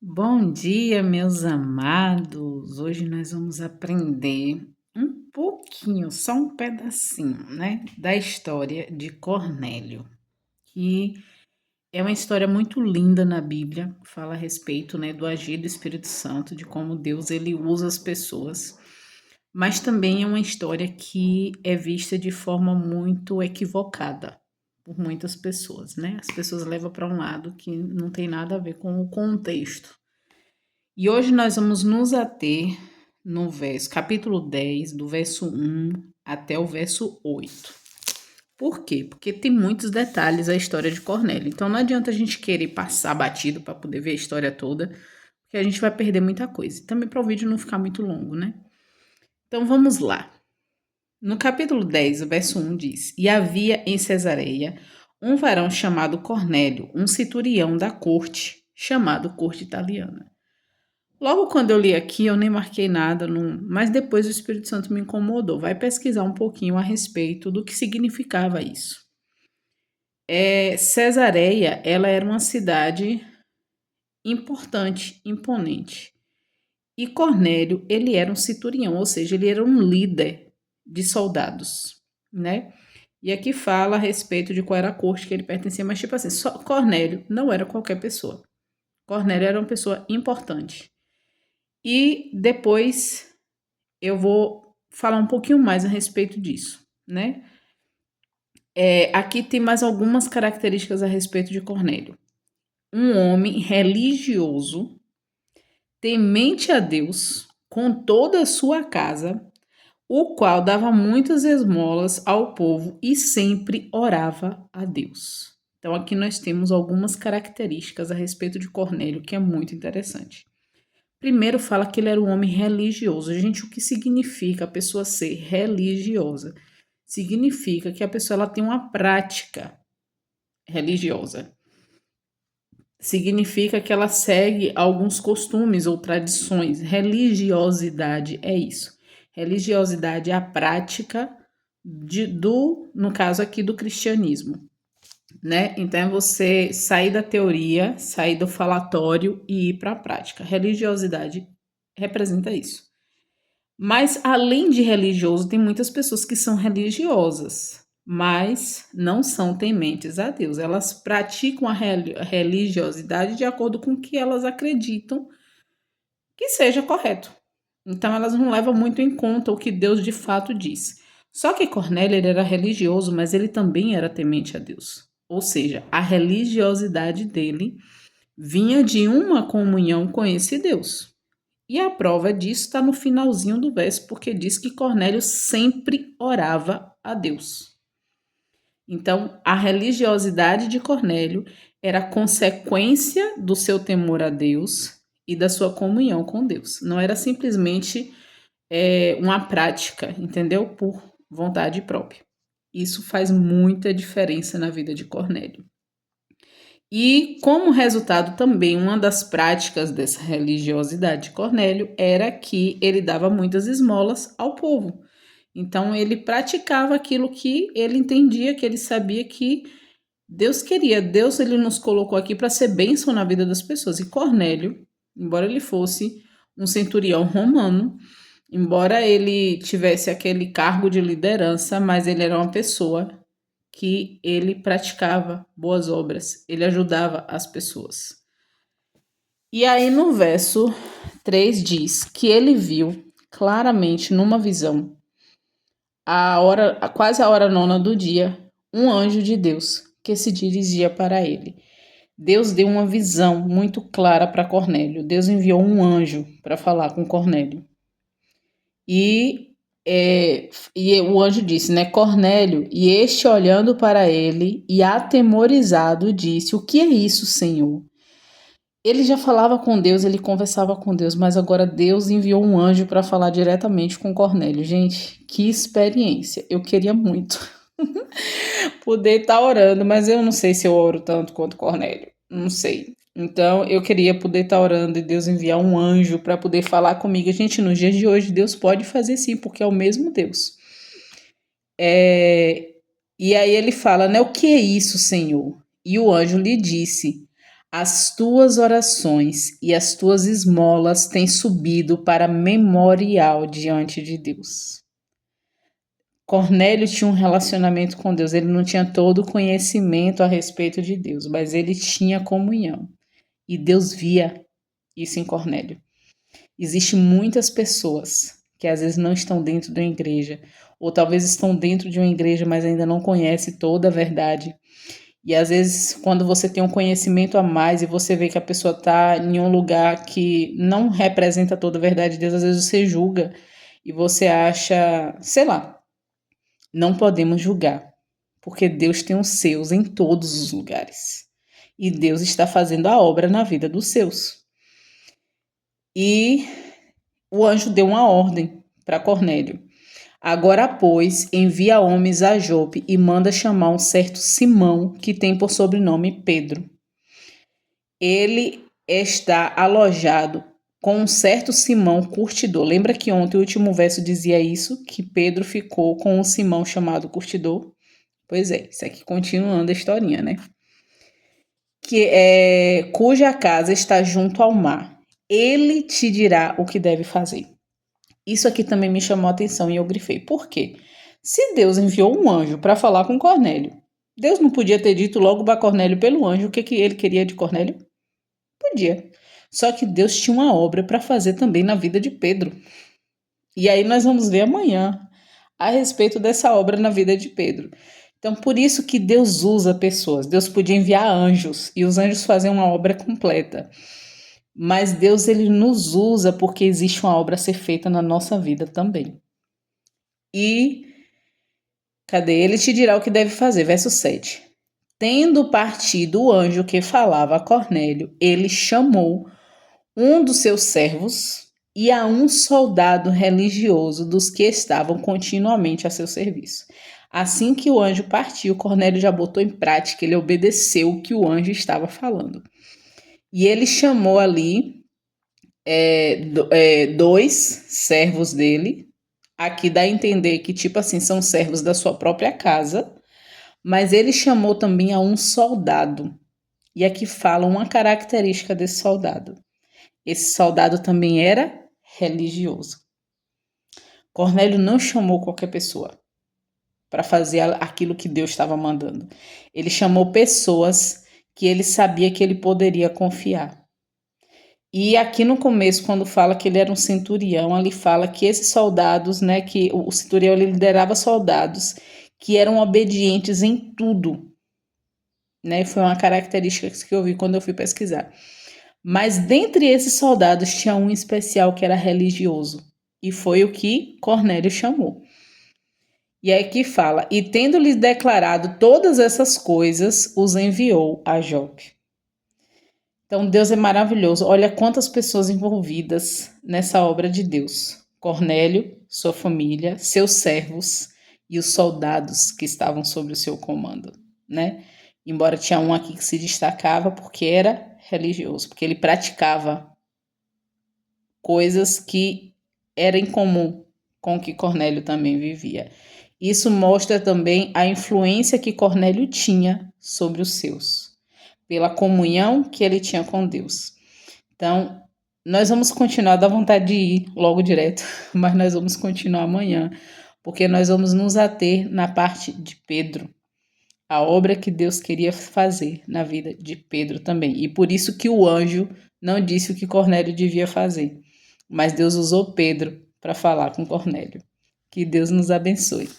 Bom dia, meus amados. Hoje nós vamos aprender um pouquinho, só um pedacinho, né, da história de Cornélio, que é uma história muito linda na Bíblia, fala a respeito, né, do agir do Espírito Santo, de como Deus ele usa as pessoas, mas também é uma história que é vista de forma muito equivocada por muitas pessoas, né? As pessoas levam para um lado que não tem nada a ver com o contexto. E hoje nós vamos nos ater no capítulo 10, do verso 1 até o verso 8. Por quê? Porque tem muitos detalhes a história de Cornélio. Então não adianta a gente querer passar batido para poder ver a história toda, porque a gente vai perder muita coisa. E também para o vídeo não ficar muito longo, né? Então vamos lá. No capítulo 10, o verso 1 diz: E havia em Cesareia um varão chamado Cornélio, um centurião da corte, chamado corte italiana. Logo quando eu li aqui, eu nem marquei nada, mas depois o Espírito Santo me incomodou. Vai pesquisar um pouquinho a respeito do que significava isso. Cesareia, ela era uma cidade importante, imponente. E Cornélio, ele era um centurião, ou seja, ele era um líder de soldados, né? E aqui fala a respeito de qual era a corte que ele pertencia, mas tipo assim, só Cornélio não era qualquer pessoa. Cornélio era uma pessoa importante. E depois eu vou falar um pouquinho mais a respeito disso, né? Aqui tem mais algumas características a respeito de Cornélio. Um homem religioso, temente a Deus, com toda a sua casa, o qual dava muitas esmolas ao povo e sempre orava a Deus. Então, aqui nós temos algumas características a respeito de Cornélio que é muito interessante. Primeiro, fala que ele era um homem religioso. Gente, o que significa a pessoa ser religiosa? Significa que a pessoa ela tem uma prática religiosa. Significa que ela segue alguns costumes ou tradições. Religiosidade é isso. Religiosidade é a prática no caso aqui, do cristianismo, né? Então é você sair da teoria, sair do falatório e ir para a prática. Religiosidade representa isso. Mas além de religioso, tem muitas pessoas que são religiosas, mas não são tementes a Deus. Elas praticam a religiosidade de acordo com o que elas acreditam que seja correto. Então elas não levam muito em conta o que Deus de fato diz. Só que Cornélio ele era religioso, mas ele também era temente a Deus. Ou seja, a religiosidade dele vinha de uma comunhão com esse Deus. E a prova disso está no finalzinho do verso, porque diz que Cornélio sempre orava a Deus. Então, a religiosidade de Cornélio era consequência do seu temor a Deus e da sua comunhão com Deus. Não era simplesmente uma prática, entendeu? Por vontade própria. Isso faz muita diferença na vida de Cornélio. E, como resultado também, uma das práticas dessa religiosidade de Cornélio era que ele dava muitas esmolas ao povo. Então, ele praticava aquilo que ele entendia, que ele sabia que Deus queria. Deus ele nos colocou aqui para ser bênção na vida das pessoas. E Cornélio, embora ele fosse um centurião romano, embora ele tivesse aquele cargo de liderança, mas ele era uma pessoa que ele praticava boas obras, ele ajudava as pessoas. E aí no verso 3 diz que ele viu claramente numa visão, quase a hora nona do dia, um anjo de Deus que se dirigia para ele. Deus deu uma visão muito clara para Cornélio. Deus enviou um anjo para falar com Cornélio. E o anjo disse, né, Cornélio, e este olhando para ele e atemorizado disse, o que é isso, Senhor? Ele já falava com Deus, ele conversava com Deus, mas agora Deus enviou um anjo para falar diretamente com Cornélio. Gente, que experiência, eu queria muito poder estar orando, mas eu não sei se eu oro tanto quanto Cornélio, não sei. Então, eu queria poder estar orando e Deus enviar um anjo para poder falar comigo. Gente, nos dias de hoje, Deus pode fazer sim, porque é o mesmo Deus. E aí ele fala, né? O que é isso, Senhor? E o anjo lhe disse: as tuas orações e as tuas esmolas têm subido para memorial diante de Deus. Cornélio tinha um relacionamento com Deus, ele não tinha todo o conhecimento a respeito de Deus, mas ele tinha comunhão. E Deus via isso em Cornélio. Existem muitas pessoas que às vezes não estão dentro da igreja, ou talvez estão dentro de uma igreja, mas ainda não conhecem toda a verdade. E às vezes, quando você tem um conhecimento a mais e você vê que a pessoa está em um lugar que não representa toda a verdade de Deus, às vezes você julga e você acha, sei lá, não podemos julgar, porque Deus tem os seus em todos os lugares. E Deus está fazendo a obra na vida dos seus. E o anjo deu uma ordem para Cornélio. Agora, pois, envia homens a Jope e manda chamar um certo Simão, que tem por sobrenome Pedro. Ele está alojado com um certo Simão curtidor. Lembra que ontem o último verso dizia isso? Que Pedro ficou com um Simão chamado curtidor? Pois é, isso aqui continuando a historinha, né? Cuja casa está junto ao mar. Ele te dirá o que deve fazer. Isso aqui também me chamou a atenção e eu grifei. Por quê? Se Deus enviou um anjo para falar com Cornélio, Deus não podia ter dito logo para Cornélio pelo anjo o que ele queria de Cornélio? Podia. Só que Deus tinha uma obra para fazer também na vida de Pedro. E aí nós vamos ver amanhã a respeito dessa obra na vida de Pedro. Então, por isso que Deus usa pessoas. Deus podia enviar anjos e os anjos fazem uma obra completa. Mas Deus, ele nos usa porque existe uma obra a ser feita na nossa vida também. E, cadê? Ele te dirá o que deve fazer. Verso 7. Tendo partido o anjo que falava a Cornélio, ele chamou um dos seus servos e a um soldado religioso dos que estavam continuamente a seu serviço. Assim que o anjo partiu, Cornélio já botou em prática, ele obedeceu o que o anjo estava falando. E ele chamou ali dois servos dele. Aqui dá a entender que, tipo assim, são servos da sua própria casa, mas ele chamou também a um soldado. E aqui fala uma característica desse soldado. Esse soldado também era religioso. Cornélio não chamou qualquer pessoa para fazer aquilo que Deus estava mandando. Ele chamou pessoas que ele sabia que ele poderia confiar. E aqui no começo, quando fala que ele era um centurião, ali fala que esses soldados, né, que o centurião ele liderava soldados que eram obedientes em tudo, né? Foi uma característica que eu vi quando eu fui pesquisar. Mas dentre esses soldados tinha um especial que era religioso, e foi o que Cornélio chamou. E aí que fala, e tendo-lhes declarado todas essas coisas, os enviou a Jope. Então Deus é maravilhoso. Olha quantas pessoas envolvidas nessa obra de Deus. Cornélio, sua família, seus servos e os soldados que estavam sob o seu comando, né? Embora tinha um aqui que se destacava porque era religioso, porque ele praticava coisas que eram em comum com o que Cornélio também vivia. Isso mostra também a influência que Cornélio tinha sobre os seus, pela comunhão que ele tinha com Deus. Então, nós vamos continuar, dá vontade de ir logo direto, mas nós vamos continuar amanhã, porque nós vamos nos ater na parte de Pedro, a obra que Deus queria fazer na vida de Pedro também. E por isso que o anjo não disse o que Cornélio devia fazer, mas Deus usou Pedro para falar com Cornélio. Que Deus nos abençoe.